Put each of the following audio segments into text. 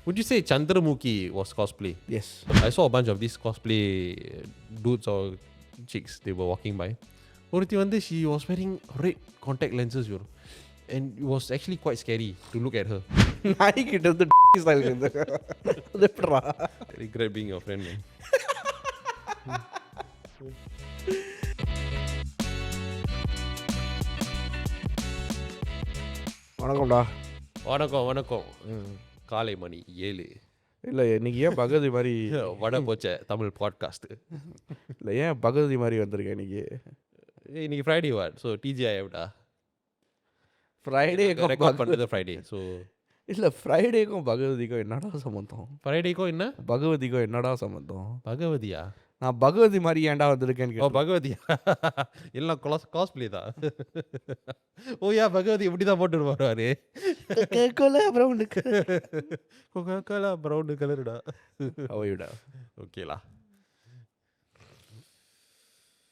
Would you say Chandramukhi was cosplay? Yes. I saw a bunch of these cosplay dudes or chicks. They were walking by. ஒருத்தி வந்து she was wearing red contact lenses, you know. And it was actually quite scary to look at her. நாய்கிட்ட இருந்து style இருந்து அது எப்படிடா? Regret being your friend, man. வணக்கம்டா. வணக்கம். காலை மணி 7. இல்லை இன்னைக்கு ஏன் பகவதி மாதிரி வட போச்ச தமிழ் பாட்காஸ்ட். இல்லை ஏன் பகவதி மாதிரி வந்திருக்கேன் இன்னைக்கு? இன்னைக்கு ஃப்ரைடே வாட், ஸோ டிஜிஐ எவ்வளோ ஃப்ரைடே ரெக்கார்ட் பண்ணுறது ஃப்ரைடே. ஸோ இல்லை ஃப்ரைடேக்கும் பகவதிக்கும் என்னடா சம்மந்தம்? ஃப்ரைடேக்கும் என்ன பகவதிக்கும் என்னடா சம்மந்தம்? பகவதியா? நான் பகவதி மாதிரி ஏன்டா வந்திருக்கேன்னு ஓ பகவதியா? எல்லாம் காஸ்பிளே தான். ஓ யா பகவதி இப்படி தான் போட்டு வருவாரு. ப்ரௌன் கலருடா. அவையுடா. ஓகேலா.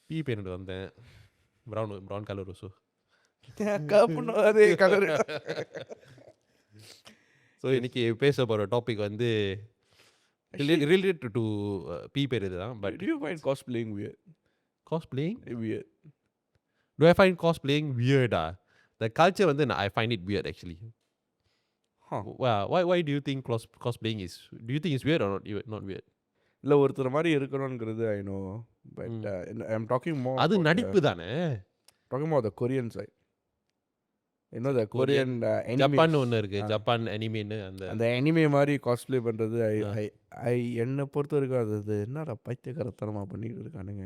பீ பேருந்து வந்தேன். Brown colour rose. அதே கலரு. ஸோ இன்னைக்கு பேச போகிற டாபிக் வந்து related to பீ பேர் இதுதான். But do you find cosplaying weird? Cosplaying? Weird. Do I find cosplaying weird? The culture வந்து I find it weird actually. Huh. Wow. Why do you think cosplaying is? Do you think it's weird or not weird? இல்லை ஒருத்தர் மாதிரி இருக்கணுங்கிறது I know, but I'm talking more. அது நடிப்பு தானே. Talking about the Korean side. You know the Korean anime. Japan ஒன்று இருக்கு. Japan அனிமேன்னு அந்த அனிமே மாதிரி காஸ்ப்ளே பண்ணுறது ஐ என்னை பொறுத்த வரைக்கும் அது என்னடா பைத்தியக்காரத்தனமாக பண்ணிட்டு இருக்கானுங்க.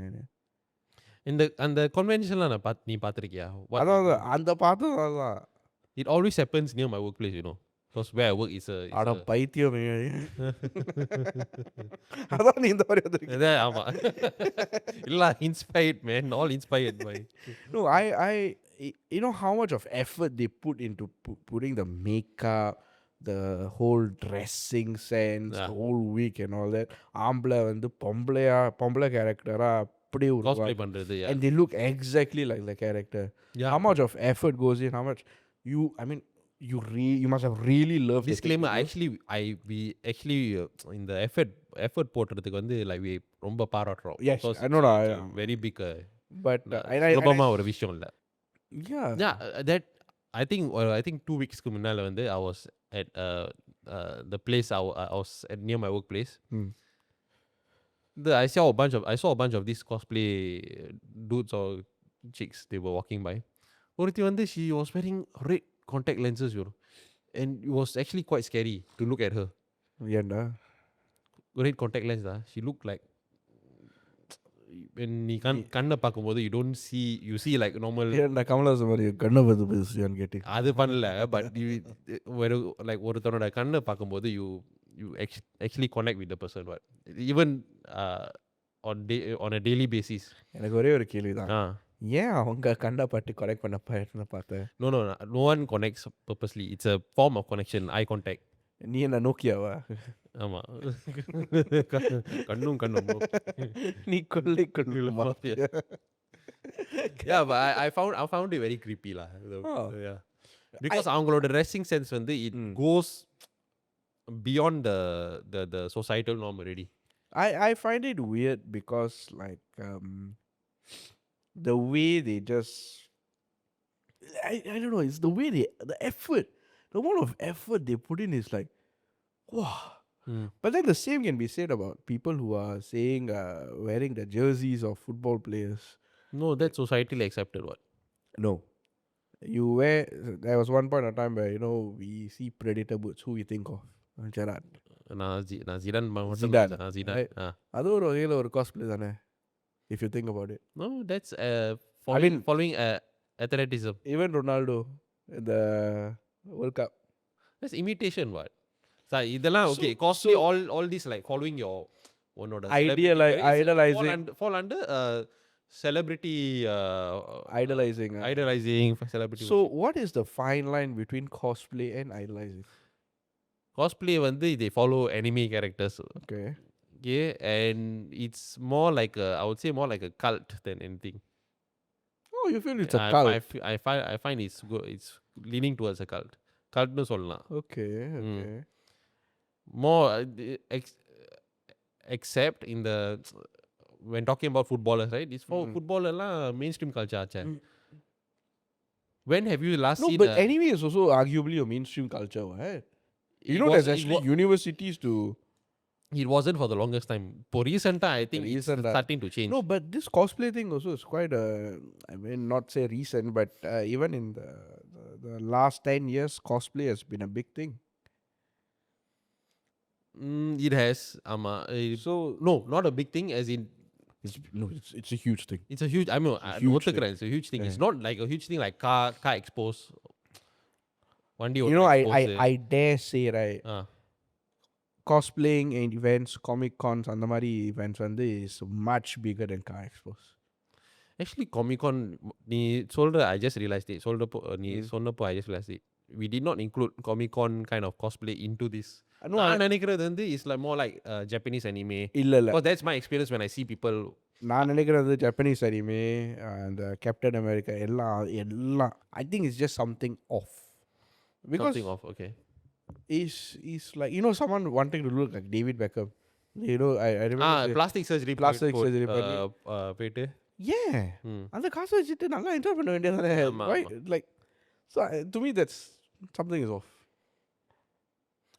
அந்த கன்வென்ஷன்லாம் நீ பார்த்துருக்கியா? அதான் அந்த பார்த்தது தான். It always happens near my workplace, you know. Because where I work is a அட பைத்தியம். அதான் நீ இந்த மாதிரி வந்துருக்க. ஆமா. இல்ல inspired man, all inspired by. No, I you know how much of effort they put into putting the makeup, the whole dressing sense, the whole week and all that. ஆம்பளை வந்து பொம்பளை கேரக்டரா அப்படியே cosplay பண்றது. and they look exactly like the character. Yeah. How much of effort goes in, how much you must have really loved disclaimer we actually in the effort போடுறதுக்கு வந்து like we ரொம்ப பாராட்டுறோம். Yes, I know very big but சுலபமா ஒரு விஷயம் இல்ல. yeah that I think 2 weeksக்கு முன்னால வந்து I was at the place I was at near my workplace. I saw a bunch of these cosplay dudes or chicks. They were walking by. ஒருத்தி வந்து she was wearing red contact lenses, you know, and it was actually quite scary to look at her. ஏண்டா Red contact lens she looked like when நீ கண்ணை பார்க்கும்போது you see like normal. ஏண்டா கமலாசன் மாதிரி கண்ணை பார்த்து பேசுறியான்னு கேட்டு அது பண்ணல. பட் like ஒருத்தனோட கண்ணை பார்க்கும்போது you actually connect with the person, but even on a daily basis. எனக்கு ஒரே ஒரு கேள்விதான். ஏன் அவங்க கண்டா பாட்டு கனெக்ட் பண்ண பார்த்தேன்? No one connects purposely. It's a form of connection, eye contact. நீ என்ன நோக்கியாவா? ஆமா. கண்ணும் நீ கொள்ளை கண்ணு. Yeah, but I found it very creepy lah. Yeah. Because அவங்களோட dressing sense வந்து it goes beyond the societal norm already. I find it weird because like the way they just I don't know, it's the way the effort, the amount of effort they put in is like wow. But then the same can be said about people who are saying wearing the jerseys of football players. No, that's societally accepted. What? No, you wear. There was one point of time where we see Predator boots. Who you think of? Gerrard. Zidane. அது ஒரு வகையில் ஒரு cosplay தானே, if you think about it. No, that's following athleticism. Even Ronaldo in the World Cup. That's imitation. What? So இதெல்லாம் okay. Costly all these like following your idolizing fall under celebrity idolizing celebrity. So what is the fine line between cosplay and idolizing? Cosplay வந்து they follow anime characters. Okay. Yeah, and it's more like I would say more like a cult than anything. Oh, you feel it's a cult? I find it's leaning towards a cult. Cultnu சொல்லலாம். Okay. more except in the when talking about footballers, right? It's for footballer mainstream culture ஆச்சே. When have you last No, seen but a anime is also arguably a mainstream culture, right? You it know, was there's actually universities to it wasn't for the longest time. For recent I think it's recent. starting to change. No, but this cosplay thing also is quite I mean, not say recent, but even in the last 10 years, cosplay has been a big thing. It has So, no, not a big thing as in it's a huge thing. it's a huge I mean Huge thing. it's a huge thing. It's Yeah. not like a huge thing like car expos. One day You know, expose I dare say, right, uh, cosplaying and events, Comic Cons, and the Mari events, and is much bigger than car expos. actually Comic Con நீ சொல்ற I just realized it சொல்றப்போ நீ சொன்னப்போ I just realized it. We did not include Comic Con kind of cosplay into this. No, நான் நினைக்கிறது வந்து it's like more like Japanese anime. இல்ல இல்ல Because that's my experience when I see people நான் நினைக்கிறது ஜப்பனீஸ் அனிமே அந்த captain America எல்லாம் எல்லாம் I think it's just something off because something off. Okay. Is like you know someone wanting to look like David Beckham you know I remember plastic surgery Plastic surgery பண்ணி போயிட்டு ஏன் அந்த காசு வச்சுட்டு நல்லா enjoy பண்ண வேண்டியதானே ஆமா, like so to me that's something is off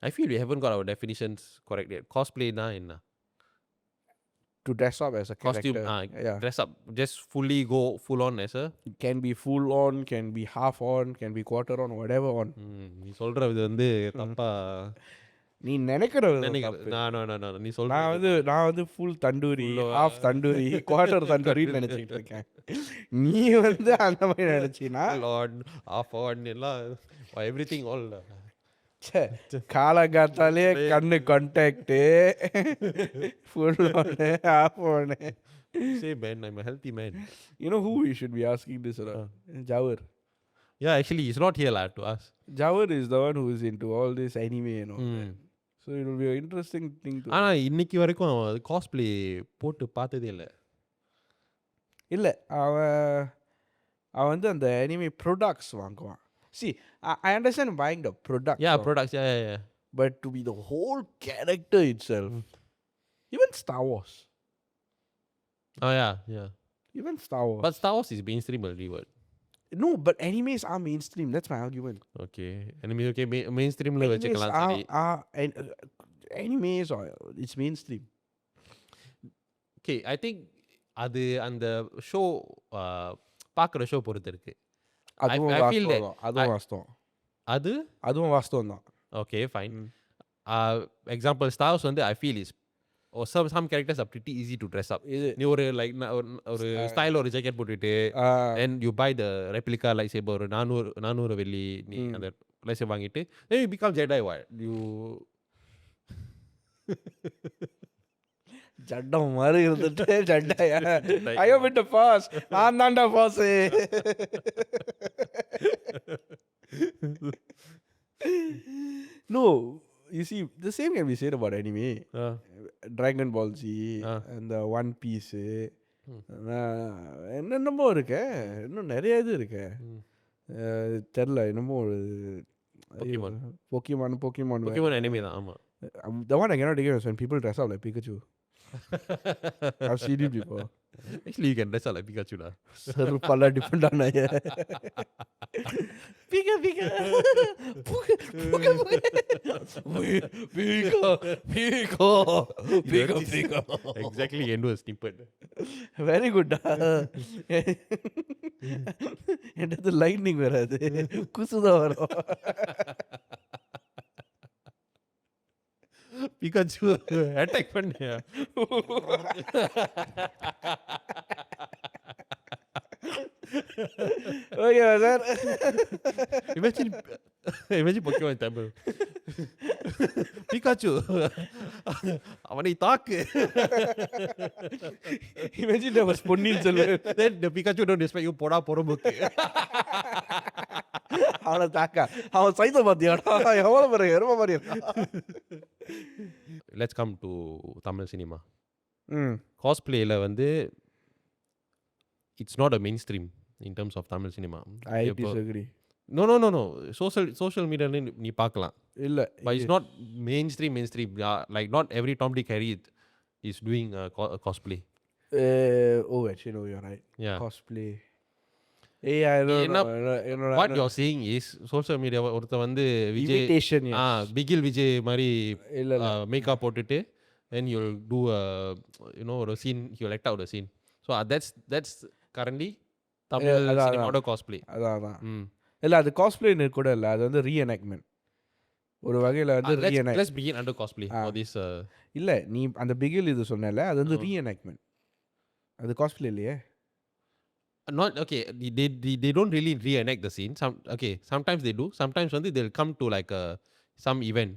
I feel we haven't got our definitions correct yet. Cosplay na enna? To dress up as a Costume character. Yeah. dress up just fully go full on as a Can be full on, can be half on, can be quarter on, whatever on. நீ சொல்றது வந்து தப்பா நீ நினைக்கிறது நினைக்கிறேன். No, நீ நான் சொல்றது நான் வந்து full tandoori half tandoori quarter தண்டூரின்னு நினைச்சிட்டு இருக்கேன் நீ வந்து அந்த மாதிரி நினைச்சினா on off on எல்லாம் everything all காலங்காத்தாலே கண்ணு கான்டாக்ட் ஃபுல் ஒன்று ஹாஃப் ஒன்று say man I'm a healthy man. You know who we should be asking this around? Jawar. Yeah, actually it's not here lah to us. Jawar is the one who is into all this anime and all that. So it will be an interesting thing to ஆனா இன்னைக்கு வரைக்கும் அவன் cosplay போட்டு பார்த்ததே இல்ல. இல்ல அவன் வந்து அந்த anime products வாங்குவான். See, I understand buying the product. Yeah, products. Yeah. But to be the whole character itself, even Star Wars. Oh yeah. Even Star Wars. But Star Wars is mainstream already, what? No, but animes are mainstream. That's my argument. Okay. Anime okay mainstream la vechikalam sari. Animes are it's mainstream. Okay, I think அது அந்த show பார்க்குற show பொறுத்து இருக்கு. I feel that அதுவும் வாஸ்தவம். அதுவும் வாஸ்தவம் தான். Okay, fine. Example Star Wars வந்து I feel is or some characters are pretty easy to dress up. நீ ஒரு லைக் ஒரு ஸ்டைல் ஒரு ஜாக்கெட் போட்டுட்டு and you buy the replica lightsaber ஒரு 400 வெள்ளி நீ அந்த lightsaber வாங்கிட்டு then you become Jedi what? You ஜட்டம் மாதிரி இருந்துட்டு ஜட்டையா ஐயோ விட்டு பாஸ் நான் தான்டா pass No, you see, the same can be said about anime. Dragon Ball Z and the One Piece. என்னென்னமோ இருக்கு இன்னும் நிறைய இது இருக்கு தெரியல என்னமோ ஒரு Pokemon anime தான் ஆமா. The one I cannot take it is when people dress up like Pikachu. I've seen it before. Actually you can dress up like Pikachu lah. Pala different ஆனா Pika Exactly end was snippet. Very good. என்னது lightning வராது குசுதான் வரும் Pikachu attack பண்ணியா Okay, sir. Imagine Pokemon in Tamil. Pikachu அவனை தாக்கு. Imagine there was Ponniyin Selvan. Then the Pikachu don't respect you போடா பொறுமுக்கு. அவனை தாக்க அவன் சைத்த பாத்தியாடா எவ்வளவு பெரிய எரும மாதிரி Let's come to Tamil cinema. Cosplayல வந்து it's not a mainstream in terms of Tamil cinema. I disagree. No. Social media நீ பார்க்கலாம். இல்ல But இது it's not mainstream. Like not every Tom Dick Harry is doing cosplay. actually no, you're right. Yeah. Cosplay. I don't என்ன know. what you're saying is social media ஒருத்த வந்து Vijay Imitation, yes. Bigil Vijay மாதிரி இல்ல makeup போட்டுட்டு then you'll do a ஒரு scene, you'll act out a scene. So that's currently Tamil அதான் சினிமாவோட cosplay. அதான் ம். இல்ல அது காஸ்ப்ளேன்னு கூட இல்ல, அது வந்து ரீஎனாக்ட்மெண்ட் ஒரு வகையில வந்து Let's begin under cosplay for this. இல்ல நீ அந்த பிகில் இது சொன்னல, அது வந்து ரீஎனாக்ட்மெண்ட், அது காஸ்ப்ளே இல்லையே. Not okay. They don't really reenact the scene. Sometimes they do. Sometimes வந்து they'll come to like some event.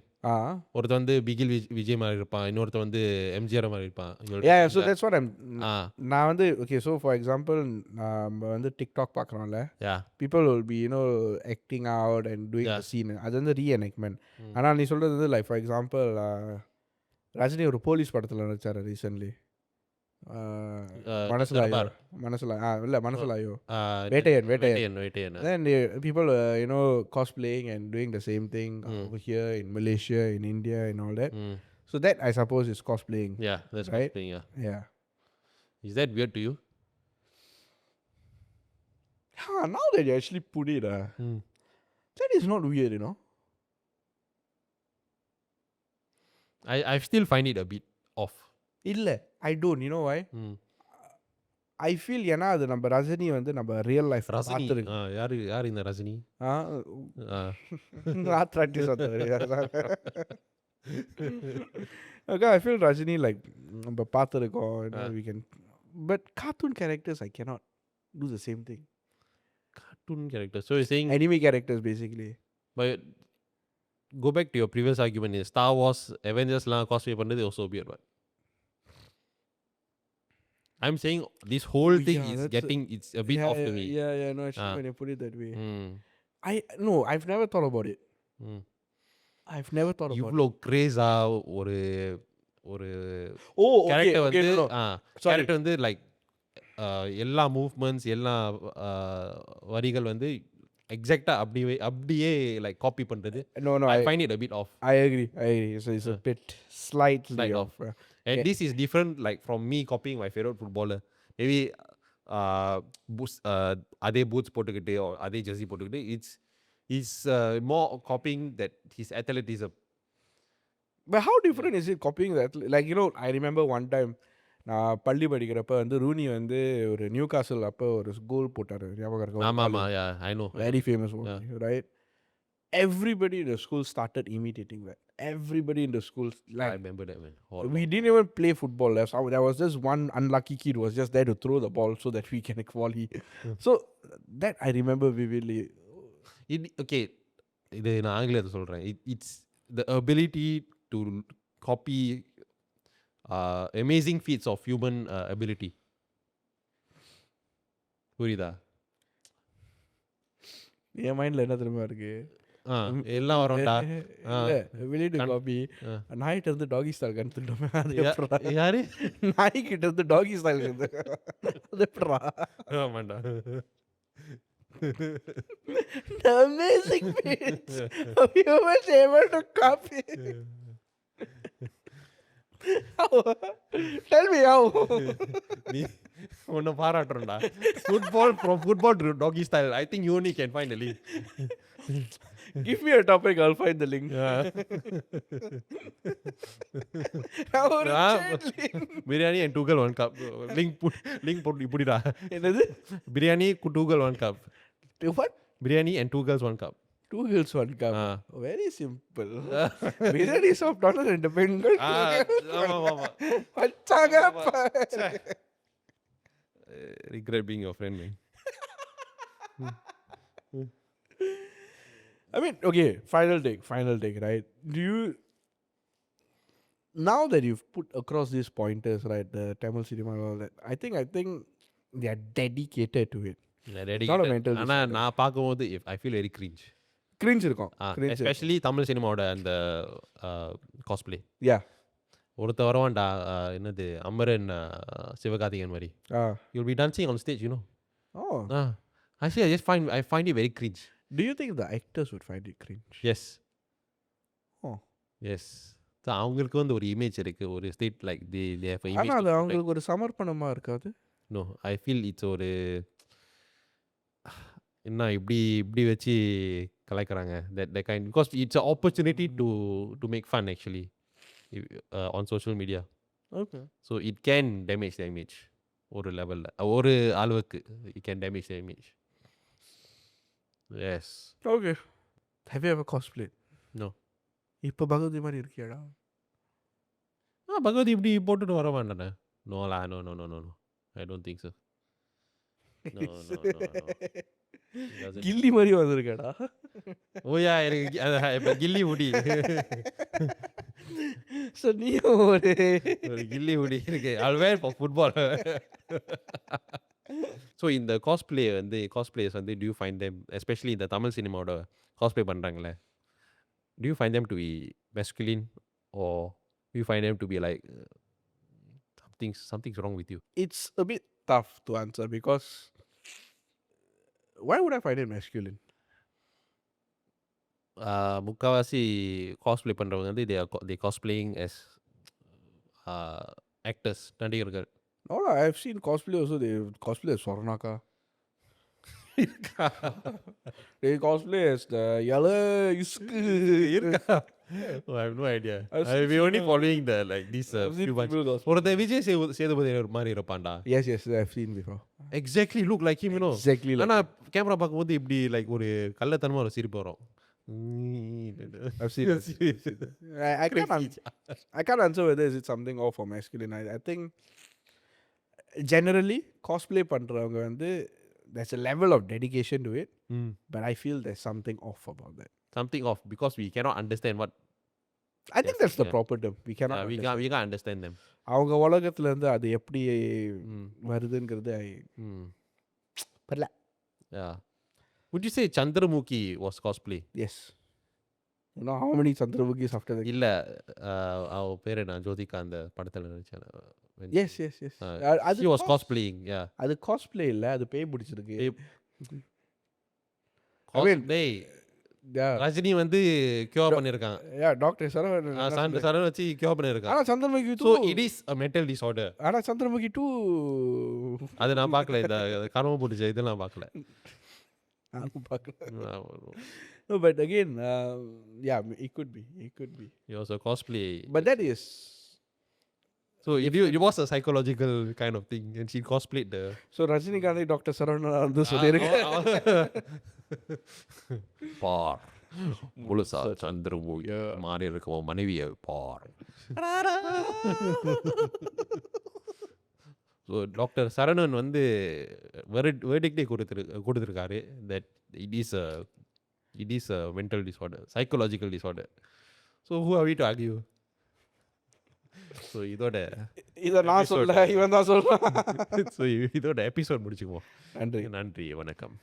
ஒருத்த வந்து பிகில் விஜய் மாதிரி இருப்பான், இன்னொருத்த வந்து எம்ஜிஆர் மாதிரி இருப்பான். Yeah, so that's what நான் வந்து okay, so for example நம்ம வந்து TikTok பார்க்கறோம்ல, people will be acting out and doing the scene. அது வந்து reenactment. ஆனா நீ சொல்றது வந்து like for example ரஜினி ஒரு போலீஸ் படத்துல நடிச்சாரு recently. மனசுலாயோ Vettaiyan. Then people cosplaying and doing the same thing over here in Malaysia, in India and all that. So that I suppose is cosplaying. Yeah, that's right? cosplaying. Yeah. Is that weird to you? Now that you actually put it, that is not weird, I still find it a bit off. இல்ல I don't, you know why? I feel ஏன்னா அது நம்ம ரஜினி வந்து நம்ம real life பார்த்துருக்கோம். யார் இந்த ரஜினி? ஆத்ராட்டி சொன்னாரு. Okay, I feel Rajini like நம்ம பார்த்துருக்கோம், we can, but cartoon characters I cannot do the same thing. Cartoon characters. So you're saying anime characters basically. But go back to your previous argument. In Star Wars, Avengers la cosplay பண்றது also weird, but I'm saying this whole thing is getting it's a bit off to me. Yeah, no, actually when you put it that way. I've never thought about it. I've never thought about it. இவ்ளோ கிரேஸா ஒரு character வந்து character வந்து like எல்லா movements எல்லா வரிகள் வந்து எக்ஸாக்ட்டா அப்படியே like copy பண்றது. No, I find it a bit off. I agree. So it's a bit slightly off. And this is different like from me copying my favorite footballer. Maybe அதே boots போட்டுக்கிட்டு or அதே jersey போட்டுக்கிட்டு it's more copying that his athleticism. But how different is it copying that? Like I remember one time நான் பள்ளி படிக்கிறப்ப வந்து Rooney வந்து ஒரு நியூ காசல் அப்போ ஒரு கோல் போட்டாரு, ஞாபகம் இருக்கா? ஆமா, yeah, I know. Very famous one, right? Everybody in the school started imitating that. Everybody in the school, like, I remember that, man. We didn't even play football. There was just one unlucky kid who was just there to throw the ball so that we can volley. So that I remember vividly. Okay, இது நான் ஆங்கிலத்தில் சொல்றேன். It's the ability to copy amazing feats of human ability. புரியுதா? என் மைண்ட்ல என்ன தெரியுமா இருக்கு? எல்லாம் வரும்டா. வெளியிட்டு காப்பி நாய்கிட்ட இருந்து டாகி ஸ்டைல் கற்றுட்டோமே, அது யாரு? நாய்கிட்ட இருந்து டாகி ஸ்டைல் அது எப்படா? ஆமாண்டா. The amazing feats of humans able to copy. How? Tell me how. நீ உன்னை பாராட்டுறேன்டா. From football to doggy style. I think you only can find the link. Give me a topic, I'll find the link. Biryani and 2 girl 1 cup. Link புடிடா. என்னது? Biryani 2 girl 1 cup. What? Biryani and 2 girls 1 cup. 2 girls 1 cup. Very simple. Biryani soft order and பெண்கள். ஆமா. வச்சாங்கப்பா. Regret being your friend, man. I mean, okay, final take, right? Do you, now that you've put across these pointers, right, the Tamil cinema and all that, I think they are dedicated to it. It's not a mental disorder. ஆனா நான் பாக்கும்போது I feel very cringe இருக்கும். Especially Tamil சினிமாவோட அந்த cosplay. Yeah. ஒருத்த வரவான்டா, என்னது அமரன் சிவகார்த்திகேயன் மாதிரி. You'll be dancing on stage, Oh. Actually I find it very cringe. Do you think the actors would find it cringe? Yes. Oh. Yes. So அவங்களுக்கு வந்து ஒரு image இருக்கு. ஒரு state like they have a ஆனா image to அது protect. அவங்களுக்கு ஒரு சமர்ப்பணமா இருக்காது. No, I feel it's ஒரு என்ன இப்படி இப்படி வச்சு கலாய்க்கிறாங்க. That kind because it's an opportunity to make fun actually on social media. Okay. So it can damage the image. ஒரு லெவல்ல ஒரு அளவுக்கு it can damage the image. Yes. Okay. Have you ever cosplayed? No. இப்போ பகவதி மாதிரி இருக்கியாடா? பகவதி இப்படி போட்டுட்டு வர வேண்டானே. No lah, no. I don't think so. No. It doesn't. கில்லி மாதிரி வந்திருக்கேடா. Oh yeah, எனக்கு இப்ப கில்லி முடி. So நீயும் ஒரு கில்லி முடி இருக்கு. I'll wear for football. So in the cosplayers வந்து do you find them, especially in the Tamil cinema ஓட cosplay பண்றாங்கல்ல, do you find them to be masculine or do you find them to be like something's wrong with you? It's a bit tough to answer because why would I find it masculine? முக்காவாசி cosplay பண்றவங்க வந்து they cosplaying as actors, நடிகர்கள். No, I've seen cosplay also. They cosplay as Swarnaka. They cosplay as the yellow isku. Oh, I have no idea. I've I've been only following the like these I've seen few bunch. people cosplay. ஒருத்தன் விஜய் சேதுபதி மாதிரி இருப்பான்டா. Yes, I've seen before. Exactly look like him, you know. Exactly like ஆனா camera பார்க்கும்போது இப்படி like ஒரு கள்ளத்தனமா ஒரு சிரிப்பு வரும். I've seen it. I can't answer whether is it something off or masculine. I think generally cosplay பண்றவங்க வந்து there's a level of dedication to it, but I feel there's something off about that. Something off because we cannot understand what. I think that's the proper term. We cannot. We can't understand them. அவங்க உலகத்துல இருந்து அது எப்படி வருதுங்கிறது பரல. Yeah. Would you say Chandramukhi was cosplay? Yes. You know how many Chandramukhis after that? இல்ல அவ பேர் என்ன ஜோதிகா அந்த படத்துல நடிச்சாங்க. Yes. She was cosplaying. Yeah. அது cosplay இல்ல, அது பேய் பிடிச்சிருக்கு. Cosplay. ரஜினி வந்து கியூர் பண்ணிருக்காங்க. Yeah, டாக்டர் சரவணன் வச்சு கியூர் பண்ணிருக்காங்க. ஆனா Chandramukhi So it is a mental disorder. ஆனா சந்திரமுகி 2 அது நான் பார்க்கல. இந்த கர்ம பிடிச்ச இதெல்லாம் பார்க்கல. நானும் பார்க்கல. No, but again, yeah, it could be. It was a cosplay. But that is. So it was a psychological kind of thing, and she cosplayed the. So Rajinikanth Dr. Saravana வந்து சொல்லிருக்காங்க. பார் முழுசா சந்திரமுகி மாறி இருக்க மனைவியை பார். ஸோ டாக்டர் சரவணன் வந்து வெர்டிக்டே கொடுத்துருக்காரு that it is a mental disorder, psychological disorder. So who are we to argue? So இத நான் சொல்ல இவன் தான் சொல்றான். ஸோ இதோட எபிசோட் முடிச்சுக்குவோம். நன்றி வணக்கம்.